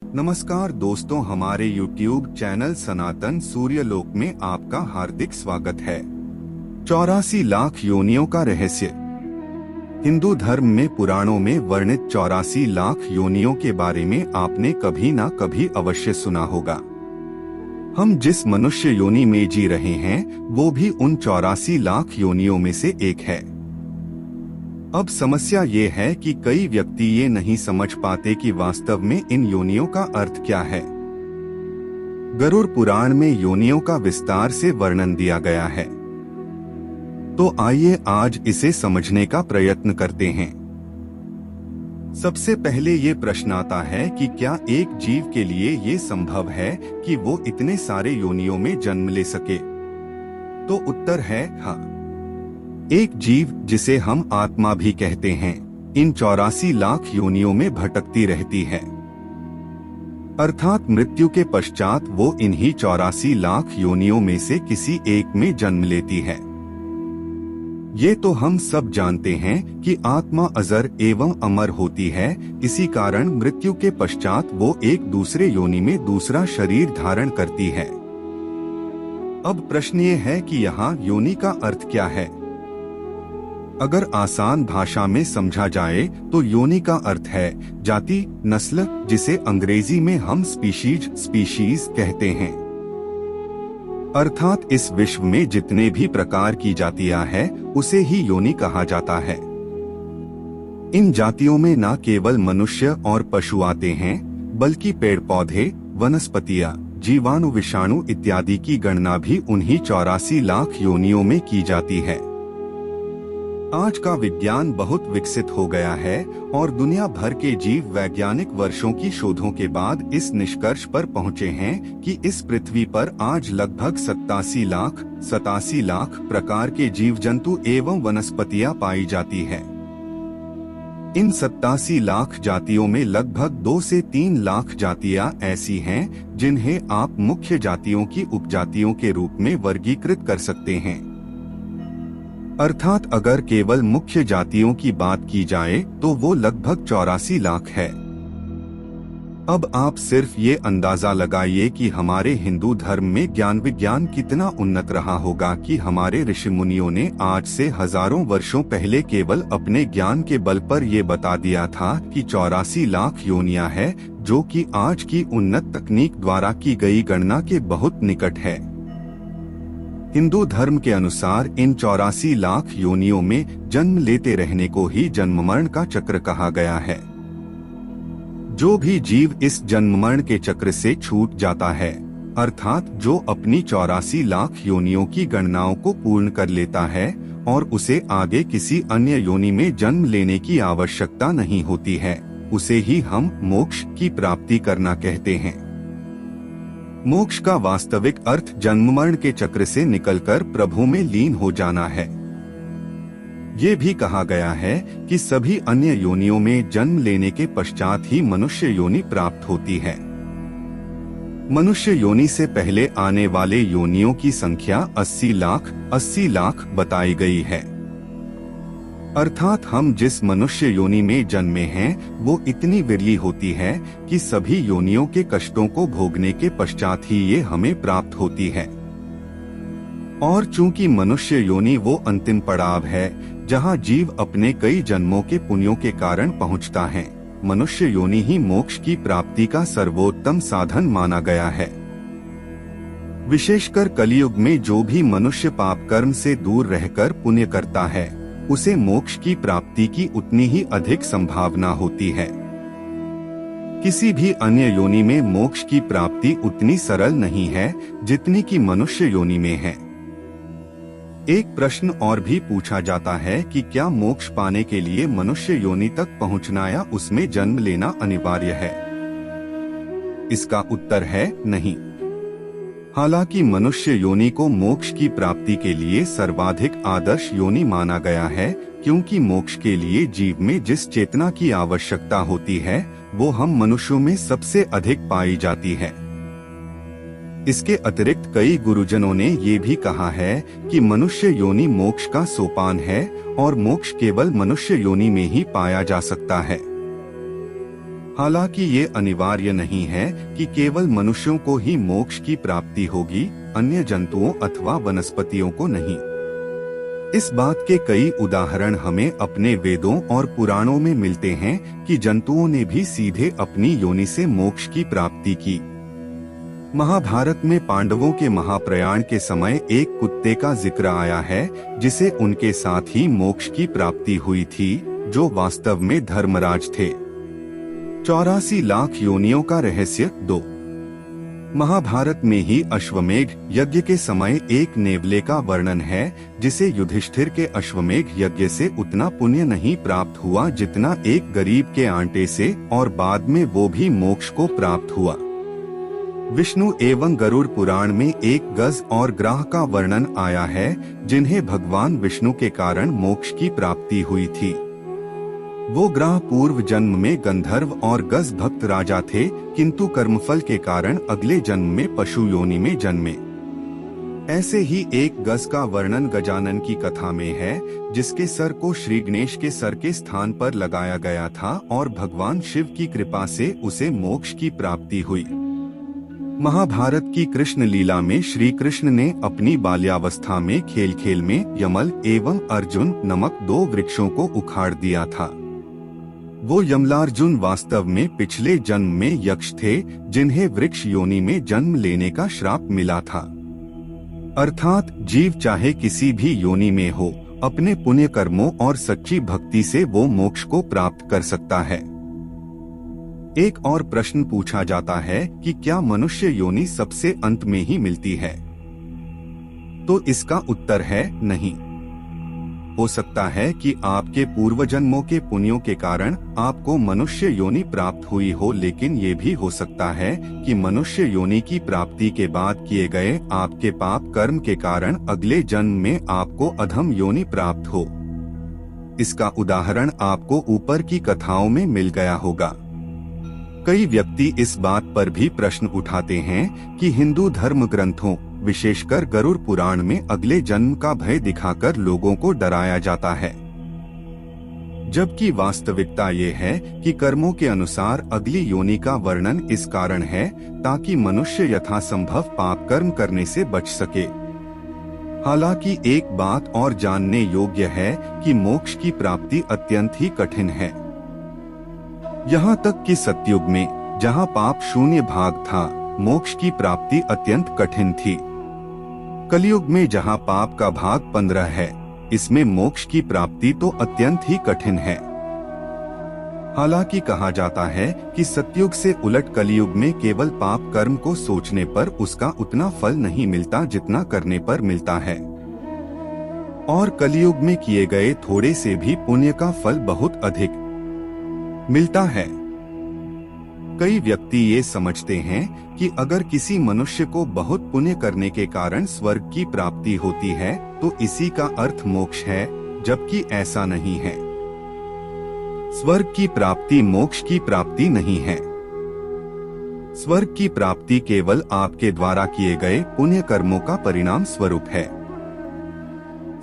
नमस्कार दोस्तों, हमारे YouTube चैनल सनातन सूर्यलोक में आपका हार्दिक स्वागत है। 84 लाख योनियों का रहस्य। हिंदू धर्म में पुराणों में वर्णित 84 लाख योनियों के बारे में आपने कभी ना कभी अवश्य सुना होगा। हम जिस मनुष्य योनि में जी रहे हैं वो भी उन 84 लाख योनियों में से एक है। अब समस्या ये है कि कई व्यक्ति ये नहीं समझ पाते कि वास्तव में इन योनियों का अर्थ क्या है। गरुड़ पुराण में योनियों का विस्तार से वर्णन दिया गया है, तो आइए आज इसे समझने का प्रयत्न करते हैं। सबसे पहले ये प्रश्न आता है कि क्या एक जीव के लिए ये संभव है कि वो इतने सारे योनियों में जन्म ले सके? तो उत्तर है हाँ। एक जीव, जिसे हम आत्मा भी कहते हैं, इन 84 लाख योनियों में भटकती रहती है। अर्थात मृत्यु के पश्चात वो इन्हीं 84 लाख योनियों में से किसी एक में जन्म लेती है। ये तो हम सब जानते हैं कि आत्मा अजर एवं अमर होती है, इसी कारण मृत्यु के पश्चात वो एक दूसरे योनि में दूसरा शरीर धारण करती है। अब प्रश्न ये है कि यहाँ योनि का अर्थ क्या है? अगर आसान भाषा में समझा जाए तो योनि का अर्थ है जाति, नस्ल, जिसे अंग्रेजी में हम स्पीशीज कहते हैं। अर्थात इस विश्व में जितने भी प्रकार की जातियां हैं उसे ही योनि कहा जाता है। इन जातियों में न केवल मनुष्य और पशु आते हैं, बल्कि पेड़ पौधे, वनस्पतियां, जीवाणु, विषाणु इत्यादि की गणना भी उन्हीं 84 लाख योनियों में की जाती है। आज का विज्ञान बहुत विकसित हो गया है और दुनिया भर के जीव वैज्ञानिक वर्षों की शोधों के बाद इस निष्कर्ष पर पहुंचे हैं कि इस पृथ्वी पर आज लगभग 87 लाख प्रकार के जीव जंतु एवं वनस्पतियां पाई जाती है। इन 87 लाख जातियों में लगभग 2 से 3 लाख जातियां ऐसी हैं जिन्हें आप मुख्य जातियों की उपजातियों के रूप में वर्गीकृत कर सकते हैं। अर्थात अगर केवल मुख्य जातियों की बात की जाए तो वो लगभग 84 लाख है। अब आप सिर्फ ये अंदाजा लगाइए कि हमारे हिंदू धर्म में ज्ञान विज्ञान कितना उन्नत रहा होगा कि हमारे ऋषि मुनियों ने आज से हजारों वर्षों पहले केवल अपने ज्ञान के बल पर ये बता दिया था कि 84 लाख योनियां है, जो कि आज की उन्नत तकनीक द्वारा की गई गणना के बहुत निकट है। हिंदू धर्म के अनुसार इन 84 लाख योनियों में जन्म लेते रहने को ही जन्म मरण का चक्र कहा गया है। जो भी जीव इस जन्म मरण के चक्र से छूट जाता है, अर्थात जो अपनी 84 लाख योनियों की गणनाओं को पूर्ण कर लेता है और उसे आगे किसी अन्य योनि में जन्म लेने की आवश्यकता नहीं होती है, उसे ही हम मोक्ष की प्राप्ति करना कहते हैं। मोक्ष का वास्तविक अर्थ जन्म मरण के चक्र से निकलकर प्रभु में लीन हो जाना है। ये भी कहा गया है कि सभी अन्य योनियों में जन्म लेने के पश्चात ही मनुष्य योनि प्राप्त होती है। मनुष्य योनि से पहले आने वाले योनियों की संख्या 80 लाख बताई गई है। अर्थात हम जिस मनुष्य योनि में जन्मे हैं वो इतनी विरली होती है कि सभी योनियों के कष्टों को भोगने के पश्चात ही ये हमें प्राप्त होती है। और चूंकि मनुष्य योनि वो अंतिम पड़ाव है जहां जीव अपने कई जन्मों के पुण्यों के कारण पहुंचता है, मनुष्य योनि ही मोक्ष की प्राप्ति का सर्वोत्तम साधन माना गया है। विशेषकर कलयुग में जो भी मनुष्य पाप कर्म से दूर रहकर पुण्य करता है, उसे मोक्ष की प्राप्ति की उतनी ही अधिक संभावना होती है। किसी भी अन्य योनि में मोक्ष की प्राप्ति उतनी सरल नहीं है जितनी कि मनुष्य योनि में है। एक प्रश्न और भी पूछा जाता है कि क्या मोक्ष पाने के लिए मनुष्य योनि तक पहुंचना या उसमें जन्म लेना अनिवार्य है? इसका उत्तर है नहीं। हालांकि मनुष्य योनि को मोक्ष की प्राप्ति के लिए सर्वाधिक आदर्श योनि माना गया है, क्योंकि मोक्ष के लिए जीव में जिस चेतना की आवश्यकता होती है वो हम मनुष्यों में सबसे अधिक पाई जाती है। इसके अतिरिक्त कई गुरुजनों ने ये भी कहा है कि मनुष्य योनि मोक्ष का सोपान है और मोक्ष केवल मनुष्य योनि में ही पाया जा सकता है। हालांकि ये अनिवार्य नहीं है कि केवल मनुष्यों को ही मोक्ष की प्राप्ति होगी, अन्य जंतुओं अथवा वनस्पतियों को नहीं। इस बात के कई उदाहरण हमें अपने वेदों और पुराणों में मिलते हैं कि जंतुओं ने भी सीधे अपनी योनि से मोक्ष की प्राप्ति की। महाभारत में पांडवों के महाप्रयाण के समय एक कुत्ते का जिक्र आया है जिसे उनके साथ ही मोक्ष की प्राप्ति हुई थी, जो वास्तव में धर्मराज थे। 84 लाख योनियों का रहस्य 2। महाभारत में ही अश्वमेध यज्ञ के समय एक नेवले का वर्णन है जिसे युधिष्ठिर के अश्वमेध यज्ञ से उतना पुण्य नहीं प्राप्त हुआ जितना एक गरीब के आंटे से, और बाद में वो भी मोक्ष को प्राप्त हुआ। विष्णु एवं गरुड़ पुराण में एक गज और ग्राह का वर्णन आया है जिन्हें भगवान विष्णु के कारण मोक्ष की प्राप्ति हुई थी। वो ग्राह पूर्व जन्म में गंधर्व और गज भक्त राजा थे, किंतु कर्मफल के कारण अगले जन्म में पशु योनि में जन्मे। ऐसे ही एक गज का वर्णन गजानन की कथा में है, जिसके सर को श्री गणेश के सर के स्थान पर लगाया गया था और भगवान शिव की कृपा से उसे मोक्ष की प्राप्ति हुई। महाभारत की कृष्ण लीला में श्री कृष्ण ने अपनी बाल्यावस्था में खेल खेल में यमल एवं अर्जुन नामक 2 वृक्षों को उखाड़ दिया था। वो यमलार्जुन वास्तव में पिछले जन्म में यक्ष थे जिन्हें वृक्ष योनि में जन्म लेने का श्राप मिला था। अर्थात जीव चाहे किसी भी योनि में हो, अपने पुण्य कर्मों और सच्ची भक्ति से वो मोक्ष को प्राप्त कर सकता है। एक और प्रश्न पूछा जाता है कि क्या मनुष्य योनि सबसे अंत में ही मिलती है? तो इसका उत्तर है नहीं। हो सकता है कि आपके पूर्व जन्मों के पुण्यों के कारण आपको मनुष्य योनि प्राप्त हुई हो, लेकिन ये भी हो सकता है कि मनुष्य योनि की प्राप्ति के बाद किए गए आपके पाप कर्म के कारण अगले जन्म में आपको अधम योनि प्राप्त हो। इसका उदाहरण आपको ऊपर की कथाओं में मिल गया होगा। कई व्यक्ति इस बात पर भी प्रश्न उठाते हैं कि हिंदू धर्म ग्रंथों, विशेषकर गरुड़ पुराण में अगले जन्म का भय दिखाकर लोगों को डराया जाता है, जबकि वास्तविकता ये है कि कर्मों के अनुसार अगली योनि का वर्णन इस कारण है ताकि मनुष्य यथासंभव पाप कर्म करने से बच सके। हालांकि एक बात और जानने योग्य है कि मोक्ष की प्राप्ति अत्यंत ही कठिन है। यहाँ तक कि सतयुग में जहाँ पाप शून्य भाग था, मोक्ष की प्राप्ति अत्यंत कठिन थी। कलयुग में जहाँ पाप का भाग 15 है, इसमें मोक्ष की प्राप्ति तो अत्यंत ही कठिन है। हालांकि कहा जाता है कि सतयुग से उलट कलयुग में केवल पाप कर्म को सोचने पर उसका उतना फल नहीं मिलता जितना करने पर मिलता है, और कलयुग में किए गए थोड़े से भी पुण्य का फल बहुत अधिक मिलता है। कई व्यक्ति ये समझते हैं कि अगर किसी मनुष्य को बहुत पुण्य करने के कारण स्वर्ग की प्राप्ति होती है तो इसी का अर्थ मोक्ष है, जबकि ऐसा नहीं है। स्वर्ग की प्राप्ति मोक्ष की प्राप्ति नहीं है। स्वर्ग की प्राप्ति केवल आपके द्वारा किए गए पुण्य कर्मों का परिणाम स्वरूप है।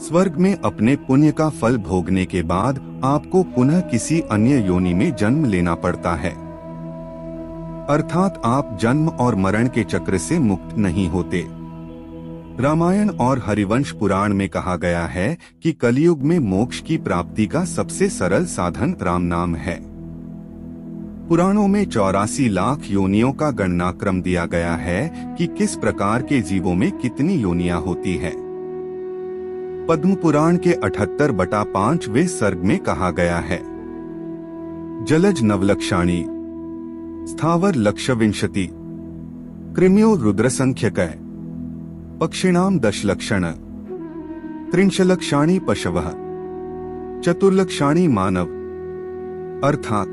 स्वर्ग में अपने पुण्य का फल भोगने के बाद आपको पुनः किसी अन्य योनि में जन्म लेना पड़ता है, अर्थात आप जन्म और मरण के चक्र से मुक्त नहीं होते। रामायण और हरिवंश पुराण में कहा गया है कि कलयुग में मोक्ष की प्राप्ति का सबसे सरल साधन राम नाम है। पुराणों में 84 लाख योनियों का गणना क्रम दिया गया है कि किस प्रकार के जीवों में कितनी योनियां होती है। पद्म पुराण के 78/5वें सर्ग में कहा गया है, जलज नवलक्षाणी, स्थावर लक्षविंशति, कृम्यो रुद्रसंख्यकः, पक्षिणाम 10 लक्षण, त्रिंशलक्षाणी पशवः, चतुर्लक्षाणी मानव। अर्थात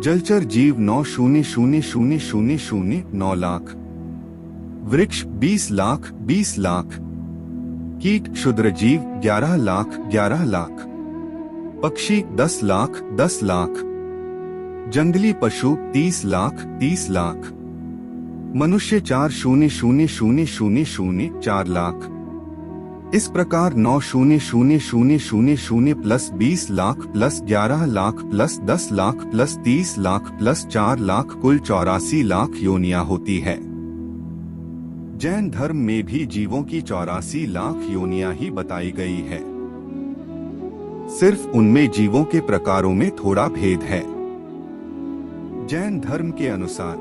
जलचर जीव 9,00,00,00,9 लाख, वृक्ष 20 लाख 20 लाख, कीट क्षुद्र जीव 11 लाख 11 लाख, पक्षी 10 लाख 10 लाख, जंगली पशु 30 लाख 30 लाख, मनुष्य 4,00,00,00,4 लाख, इस प्रकार 9,000,000 plus 20 lakh plus 11 lakh plus 10 lakh plus 30 lakh plus 4 lakh कुल 84 लाख योनियां होती है। जैन धर्म में भी जीवों की 84 लाख योनियां ही बताई गई है, सिर्फ उनमें जीवों के प्रकारों में थोड़ा भेद है। जैन धर्म के अनुसार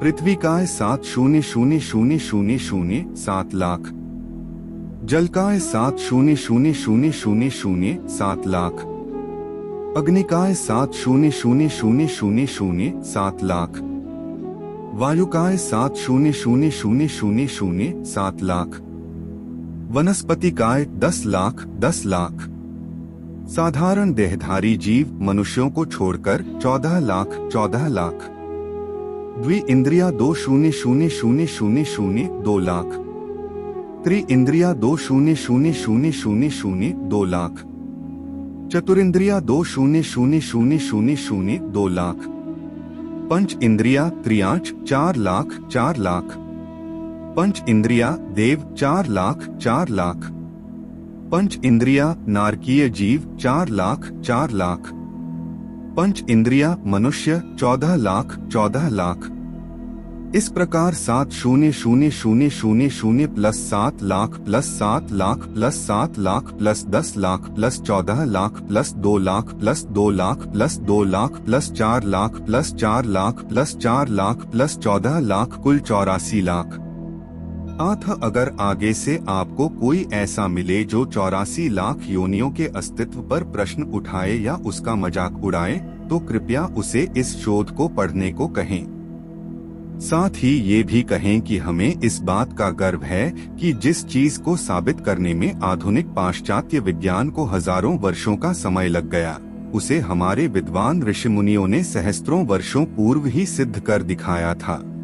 पृथ्वी का 7,000,000 लाख, जल का 7,000,000 लाख, अग्नि का 7,000,000 लाख, वायु का 7,000,000 लाख, वनस्पति का 10 लाख, साधारण देहधारी जीव मनुष्यों को छोड़कर 14 लाख, द्वि इंद्रिया 2,000,000 लाख, त्रि इंद्रिया 2,000,000 लाख, चतुरिंद्रिया 2,000,000 लाख, पंच इंद्रिया त्रियांश 4 लाख, पंच इंद्रिया देव 4 लाख, पंच इंद्रिया नारकीय जीव 4 लाख, पंच इंद्रिया मनुष्य 14 लाख। इस प्रकार 7,000,000 plus 7 lakh plus 7 lakh plus 7 lakh plus 10 lakh plus 14 lakh plus 2 lakh plus 2 lakh plus 2 lakh plus 4 lakh plus 4 lakh plus 4 lakh plus 14 lakh कुल 84 लाख। अगर आगे से आपको कोई ऐसा मिले जो 84 लाख योनियों के अस्तित्व पर प्रश्न उठाए या उसका मजाक उड़ाए, तो कृपया उसे इस शोध को पढ़ने को कहें। साथ ही ये भी कहें कि हमें इस बात का गर्व है कि जिस चीज को साबित करने में आधुनिक पाश्चात्य विज्ञान को हजारों वर्षों का समय लग गया, उसे हमारे विद्वान ऋषि मुनियों ने सहस्त्रों वर्षों पूर्व ही सिद्ध कर दिखाया था।